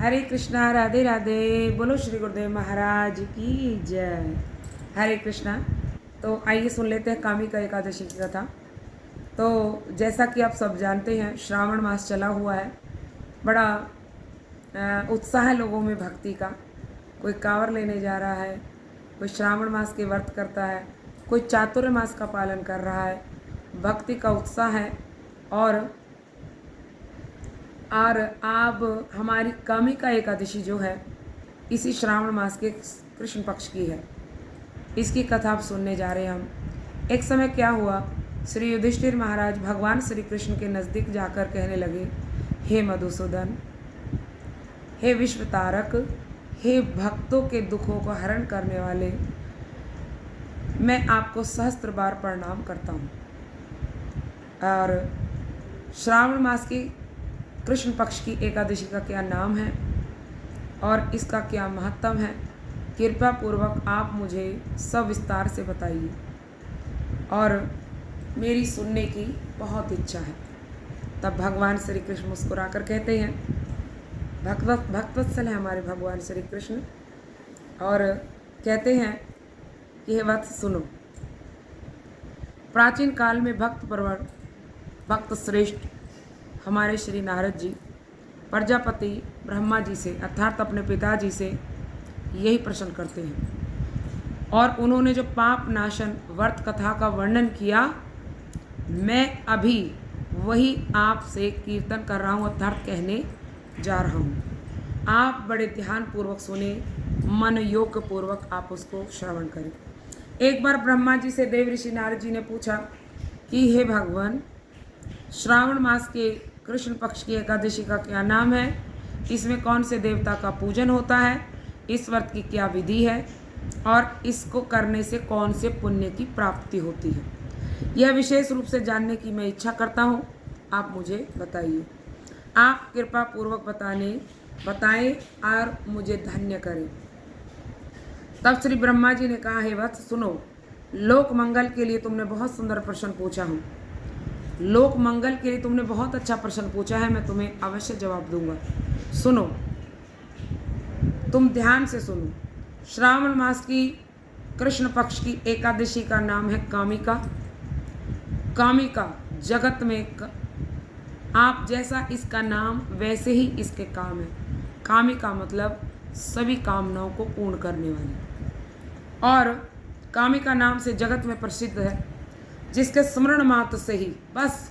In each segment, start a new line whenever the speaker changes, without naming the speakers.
हरे कृष्णा, राधे राधे, बोलो श्री गुरुदेव महाराज की जय। हरे कृष्णा। तो आइए सुन लेते हैं कामिका एकादशी की कथा। तो जैसा कि आप सब जानते हैं, श्रावण मास चला हुआ है। बड़ा उत्साह है लोगों में भक्ति का। कोई कांवर लेने जा रहा है, कोई श्रावण मास के व्रत करता है, कोई चातुर्य मास का पालन कर रहा है। भक्ति का उत्साह है। और अब हमारी कामिका एकादशी जो है इसी श्रावण मास के कृष्ण पक्ष की है। इसकी कथा आप सुनने जा रहे हैं हम। एक समय क्या हुआ, श्री युधिष्ठिर महाराज भगवान श्री कृष्ण के नज़दीक जाकर कहने लगे, हे मधुसूदन, हे विश्व तारक, हे भक्तों के दुखों को हरण करने वाले, मैं आपको सहस्त्र बार प्रणाम करता हूँ। और श्रावण मास की कृष्ण पक्ष की एकादशी का क्या नाम है और इसका क्या महत्व है, कृपया पूर्वक आप मुझे सविस्तार से बताइए। और मेरी सुनने की बहुत इच्छा है। तब भगवान श्री कृष्ण मुस्कुराकर कहते हैं, भक्तवत्सल है हमारे भगवान श्री कृष्ण, और कहते हैं कि हे वत्स सुनो। प्राचीन काल में भक्त प्रवर, भक्त श्रेष्ठ हमारे श्री नारद जी प्रजापति ब्रह्मा जी से अर्थात अपने पिताजी से यही प्रश्न करते हैं। और उन्होंने जो पाप नाशन व्रत कथा का वर्णन किया, मैं अभी वही आपसे कीर्तन कर रहा हूँ अर्थात कहने जा रहा हूँ। आप बड़े ध्यान पूर्वक सुने, मन योग पूर्वक आप उसको श्रवण करें। एक बार ब्रह्मा जी से देव ऋषि नारद जी ने पूछा कि हे भगवान, श्रावण मास के कृष्ण पक्ष की एकादशी का क्या नाम है, इसमें कौन से देवता का पूजन होता है, इस व्रत की क्या विधि है और इसको करने से कौन से पुण्य की प्राप्ति होती है, यह विशेष रूप से जानने की मैं इच्छा करता हूँ। आप मुझे बताइए। आप कृपा पूर्वक बताएं और मुझे धन्य करें। तब श्री ब्रह्मा जी ने कहा, हे वत्स सुनो, लोक मंगल के लिए तुमने बहुत सुंदर प्रश्न पूछा हूँ। लोक मंगल के लिए तुमने बहुत अच्छा प्रश्न पूछा है, मैं तुम्हें अवश्य जवाब दूंगा। सुनो, तुम ध्यान से सुनो। श्रावण मास की कृष्ण पक्ष की एकादशी का नाम है कामिका। कामिका जगत में आप जैसा इसका नाम वैसे ही इसके काम है। कामिका मतलब सभी कामनाओं को पूर्ण करने वाली। और कामिका नाम से जगत में प्रसिद्ध है, जिसके स्मरण मात्र से ही बस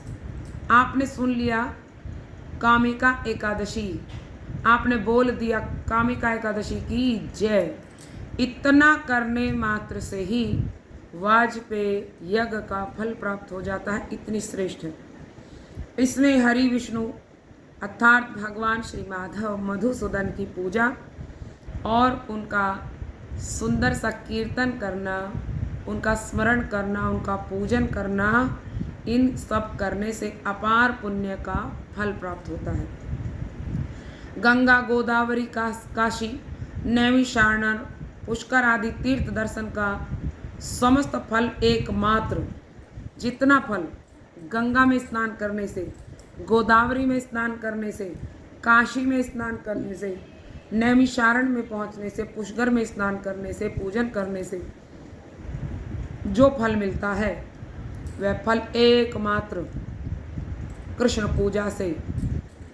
आपने सुन लिया कामिका एकादशी, आपने बोल दिया कामिका एकादशी की जय, इतना करने मात्र से ही वाजपेयी यज्ञ का फल प्राप्त हो जाता है। इतनी श्रेष्ठ है। इसमें हरि विष्णु अर्थात भगवान श्री माधव मधुसूदन की पूजा और उनका सुंदर सा कीर्तन करना, उनका स्मरण करना, उनका पूजन करना, इन सब करने से अपार पुण्य का फल प्राप्त होता है। गंगा, गोदावरी, काशी, नैमिषारण्य, पुष्कर आदि तीर्थ दर्शन का समस्त फल एकमात्र, जितना फल गंगा में स्नान करने से, गोदावरी में स्नान करने से, काशी में स्नान करने से, नैमिषारण्य में पहुंचने से, पुष्कर में स्नान करने से, पूजन करने से जो फल मिलता है, वह फल एकमात्र कृष्ण पूजा से,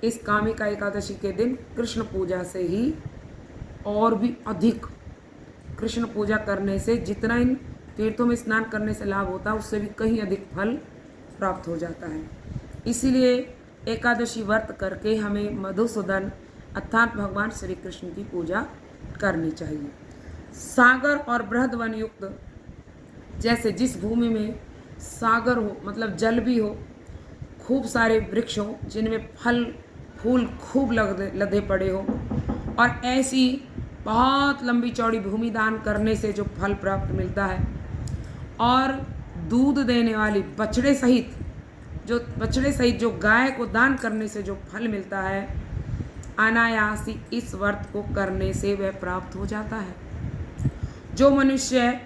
इस कामिका एकादशी के दिन कृष्ण पूजा से ही और भी अधिक, कृष्ण पूजा करने से जितना इन तीर्थों में स्नान करने से लाभ होता है, उससे भी कहीं अधिक फल प्राप्त हो जाता है। इसीलिए एकादशी व्रत करके हमें मधुसूदन अर्थात भगवान श्री कृष्ण की पूजा करनी चाहिए। सागर और बृहद वन युक्त, जैसे जिस भूमि में सागर हो मतलब जल भी हो, खूब सारे वृक्ष हो जिनमें फल फूल खूब लदे पड़े हो, और ऐसी बहुत लंबी चौड़ी भूमि दान करने से जो फल प्राप्त मिलता है, और दूध देने वाली बछड़े सहित जो गाय को दान करने से जो फल मिलता है, अनायासी इस व्रत को करने से वह प्राप्त हो जाता है। जो मनुष्य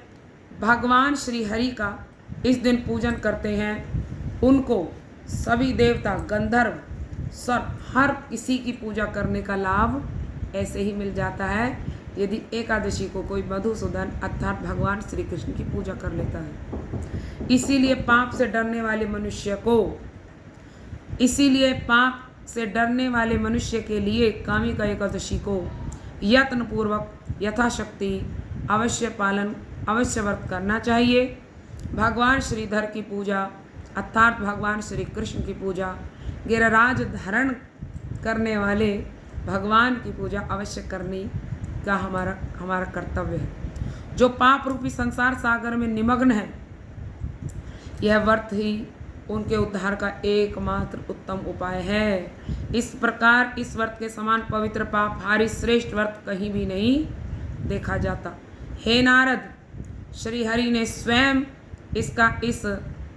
भगवान श्री हरि का इस दिन पूजन करते हैं, उनको सभी देवता, गंधर्व, सर्प, हर किसी की पूजा करने का लाभ ऐसे ही मिल जाता है यदि एकादशी को कोई मधुसूदन अर्थात भगवान श्री कृष्ण की पूजा कर लेता है। इसीलिए पाप से डरने वाले मनुष्य के लिए कामिका एकादशी को यत्न पूर्वक यथाशक्ति अवश्य व्रत करना चाहिए। भगवान श्रीधर की पूजा अर्थात भगवान श्री कृष्ण की पूजा, गिरिराज धारण करने वाले भगवान की पूजा अवश्य करनी का हमारा कर्तव्य है। जो पाप रूपी संसार सागर में निमग्न है, यह व्रत ही उनके उद्धार का एकमात्र उत्तम उपाय है। इस प्रकार इस व्रत के समान पवित्र पाप हारी श्रेष्ठ व्रत कहीं भी नहीं देखा जाता। हे नारद, श्री हरि ने स्वयं इस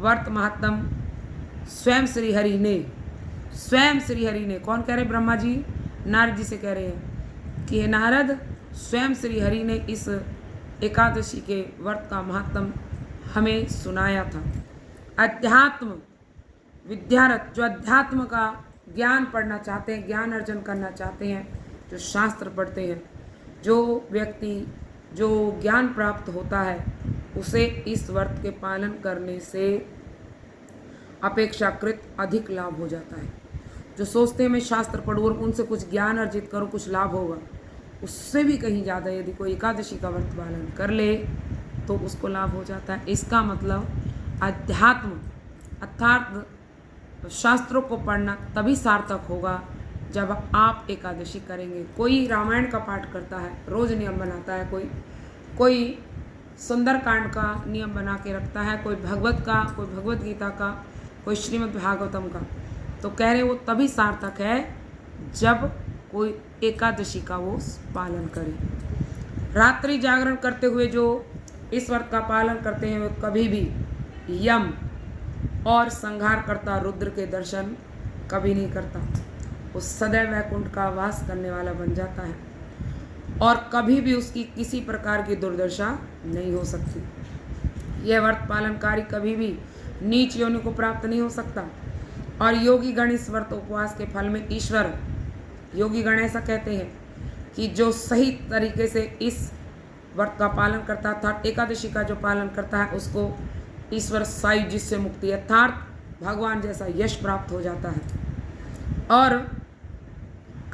व्रत महात्म स्वयं श्री हरि ने कौन कह रहे? ब्रह्मा जी नारद जी से कह रहे हैं कि हे नारद, स्वयं श्री हरि ने इस एकादशी के व्रत का महात्म हमें सुनाया था। अध्यात्म विद्यारथ जो अध्यात्म का ज्ञान पढ़ना चाहते हैं, ज्ञान अर्जन करना चाहते हैं, जो शास्त्र पढ़ते हैं, जो व्यक्ति जो ज्ञान प्राप्त होता है, उसे इस व्रत के पालन करने से अपेक्षाकृत अधिक लाभ हो जाता है। जो सोचते हैं मैं शास्त्र पढ़ूँ और उनसे कुछ ज्ञान अर्जित करूँ, कुछ लाभ होगा, उससे भी कहीं ज़्यादा यदि कोई एकादशी का व्रत पालन कर ले तो उसको लाभ हो जाता है। इसका मतलब अध्यात्म अर्थात शास्त्रों को पढ़ना तभी सार्थक होगा जब आप एकादशी करेंगे। कोई रामायण का पाठ करता है, रोज़ नियम बनाता है, कोई सुंदरकांड का नियम बना के रखता है, कोई भगवत का, कोई भगवत गीता का, कोई श्रीमद् भागवतम का, तो कह रहे वो तभी सार्थक है जब कोई एकादशी का वो पालन करे। रात्रि जागरण करते हुए जो इस व्रत का पालन करते हैं, वे कभी भी यम और संहारकर्ता रुद्र के दर्शन कभी नहीं करता। वो सदैव वैकुंठ का वास करने वाला बन जाता है और कभी भी उसकी किसी प्रकार की दुर्दशा नहीं हो सकती। यह व्रत पालनकारी कभी भी नीच योनि को प्राप्त नहीं हो सकता। और योगी गण इस व्रत उपवास के फल में ईश्वर, योगी गण ऐसा कहते हैं कि जो सही तरीके से इस व्रत का पालन करता था, एकादशी का जो पालन करता है, उसको ईश्वर सायुज्य से मुक्ति अर्थात भगवान जैसा यश प्राप्त हो जाता है। और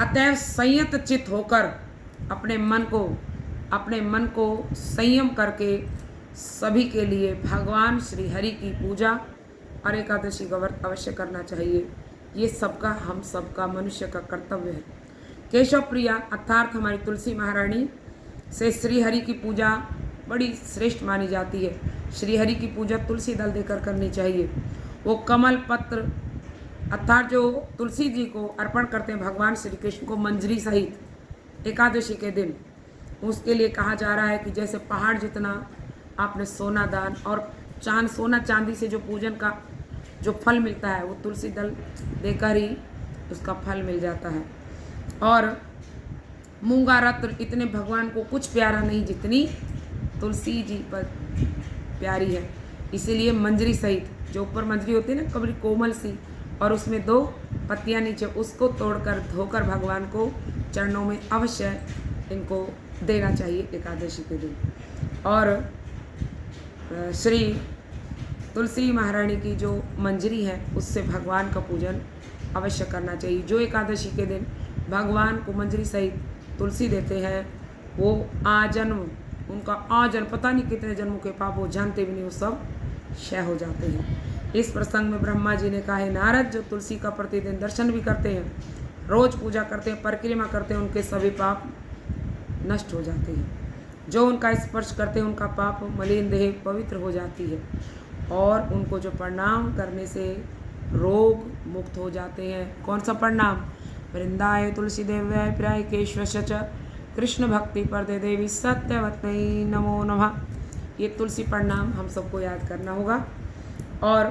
अतएव संयत चित्त होकर अपने मन को संयम करके सभी के लिए भगवान श्री हरि की पूजा और एकादशी का व्रत अवश्य करना चाहिए। ये हम सबका मनुष्य का कर्तव्य है। केशव प्रिया अर्थात हमारी तुलसी महारानी से श्री हरि की पूजा बड़ी श्रेष्ठ मानी जाती है। श्री हरि की पूजा तुलसी दल देकर करनी चाहिए। वो कमल पत्र अर्थात जो तुलसी जी को अर्पण करते हैं भगवान श्री कृष्ण को मंजरी सहित एकादशी के दिन, उसके लिए कहा जा रहा है कि जैसे पहाड़ जितना आपने सोना दान और सोना चांदी से जो पूजन का जो फल मिलता है, वो तुलसी दल देकर ही उसका फल मिल जाता है। और मूंगा रत्न इतने भगवान को कुछ प्यारा नहीं जितनी तुलसी जी पर प्यारी है। इसीलिए मंजरी सहित जो ऊपर मंजरी होती है ना, कबरी कोमल सी, और उसमें 2 पत्तियां नीचे, उसको तोड़कर धोकर भगवान को चरणों में अवश्य इनको देना चाहिए एकादशी के दिन। और श्री तुलसी महारानी की जो मंजरी है उससे भगवान का पूजन अवश्य करना चाहिए। जो एकादशी के दिन भगवान को मंजरी सहित तुलसी देते हैं, वो उनका आजन्म पता नहीं कितने जन्मों के पाप वो जानते भी नहीं, वो सब क्षय हो जाते हैं। इस प्रसंग में ब्रह्मा जी ने कहा है, नारद जो तुलसी का प्रतिदिन दर्शन भी करते हैं, रोज पूजा करते हैं, परिक्रमा करते हैं, उनके सभी पाप नष्ट हो जाते हैं। जो उनका स्पर्श करते हैं उनका पाप मलिन देह पवित्र हो जाती है और उनको जो प्रणाम करने से रोग मुक्त हो जाते हैं। कौन सा प्रणाम? वृंदाय तुलसी देव्याय प्राय केशवश कृष्ण भक्ति परदे देवी सत्यवत्मयी नमो नमः। ये तुलसी प्रणाम हम सबको याद करना होगा। और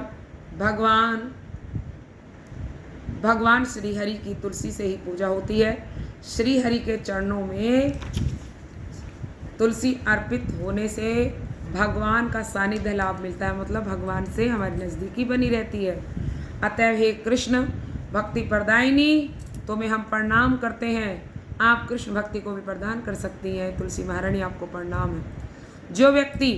भगवान श्री हरि की तुलसी से ही पूजा होती है। श्री हरि के चरणों में तुलसी अर्पित होने से भगवान का सानिध्य लाभ मिलता है, मतलब भगवान से हमारी नज़दीकी बनी रहती है। अतएव हे कृष्ण भक्ति प्रदायिनी, तुम्हें हम प्रणाम करते हैं। आप कृष्ण भक्ति को भी प्रदान कर सकती हैं। तुलसी महारानी आपको प्रणाम है। जो व्यक्ति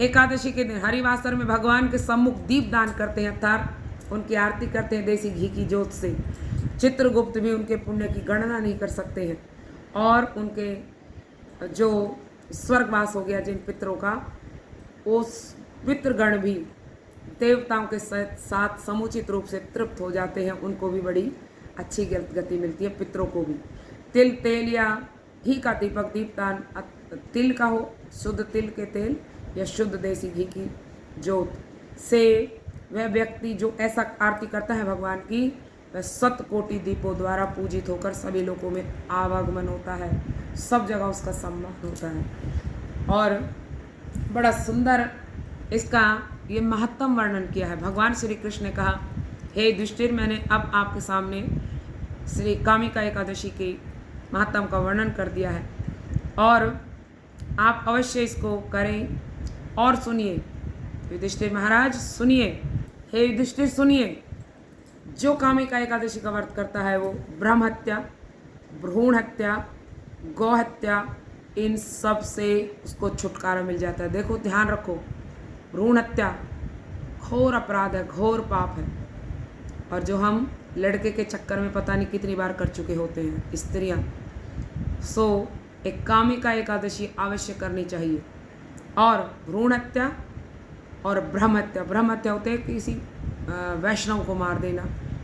एकादशी के दिन हरिवासर में भगवान के सम्मुख दीप दान करते हैं अर्थात उनकी आरती करते हैं देसी घी की जोत से, चित्रगुप्त भी उनके पुण्य की गणना नहीं कर सकते हैं। और उनके जो स्वर्गवास हो गया जिन पितरों का, उस पितृगण भी देवताओं के साथ समुचित रूप से तृप्त हो जाते हैं। उनको भी बड़ी अच्छी गति मिलती है, पितरों को भी। तिल, तेल या घी का दीपक दीपदान, तिल का हो, शुद्ध तिल के तेल या शुद्ध देसी घी की जोत से वह व्यक्ति जो ऐसा आरती करता है भगवान की, वह 7 कोटि दीपों द्वारा पूजित होकर सभी लोगों में आवागमन होता है, सब जगह उसका सम्मान होता है। और बड़ा सुंदर इसका ये महत्तम वर्णन किया है। भगवान श्री कृष्ण ने कहा, हे युधिष्ठिर, मैंने अब आपके सामने श्री कामिका एकादशी के महत्तम का वर्णन कर दिया है और आप अवश्य इसको करें। और सुनिए युधिष्ठिर महाराज, सुनिए, हे युधिष्ठिर सुनिए, जो कामिका एकादशी का व्रत करता है वो ब्रह्म हत्या, भ्रूण हत्या, गौ हत्या, इन सब से उसको छुटकारा मिल जाता है। देखो, ध्यान रखो, भ्रूण हत्या घोर अपराध है, घोर पाप है, और जो हम लड़के के चक्कर में पता नहीं कितनी बार कर चुके होते हैं स्त्रियां। सो एक कामिका एकादशी अवश्य करनी चाहिए। और भ्रूण हत्या और ब्रह्म हत्या, ब्रह्म हत्या होते हैं किसी वैष्णव को मार देना,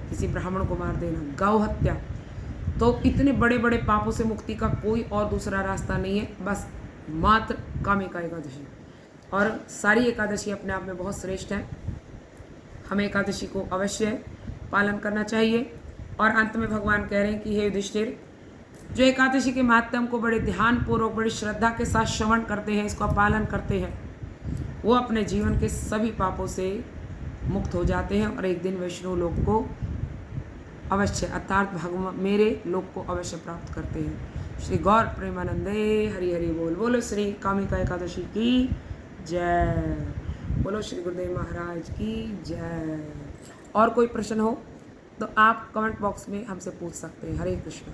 किसी ब्राह्मण को मार देना। गौ हत्या, तो इतने बड़े बड़े पापों से मुक्ति का कोई और दूसरा रास्ता नहीं है, बस मात्र कामिका एकादशी। और सारी एकादशी अपने आप में बहुत श्रेष्ठ है, हमें एकादशी को अवश्य पालन करना चाहिए। और अंत में भगवान कह रहे हैं कि हे युधिष्ठिर, जो एकादशी के महात्म्य को बड़े ध्यानपूर्वक, बड़ी श्रद्धा के साथ श्रवण करते हैं, इसका पालन करते हैं, वो अपने जीवन के सभी पापों से मुक्त हो जाते हैं और एक दिन वैष्णव लोक को अवश्य, अर्थात भगवान मेरे लोक को अवश्य प्राप्त करते हैं। श्री गौर प्रेमानंदे हरि हरि बोल। बोलो श्री कामिका एकादशी की जय, बोलो श्री गुरुदेव महाराज की जय। और कोई प्रश्न हो तो आप कमेंट बॉक्स में हमसे पूछ सकते हैं। हरे कृष्ण।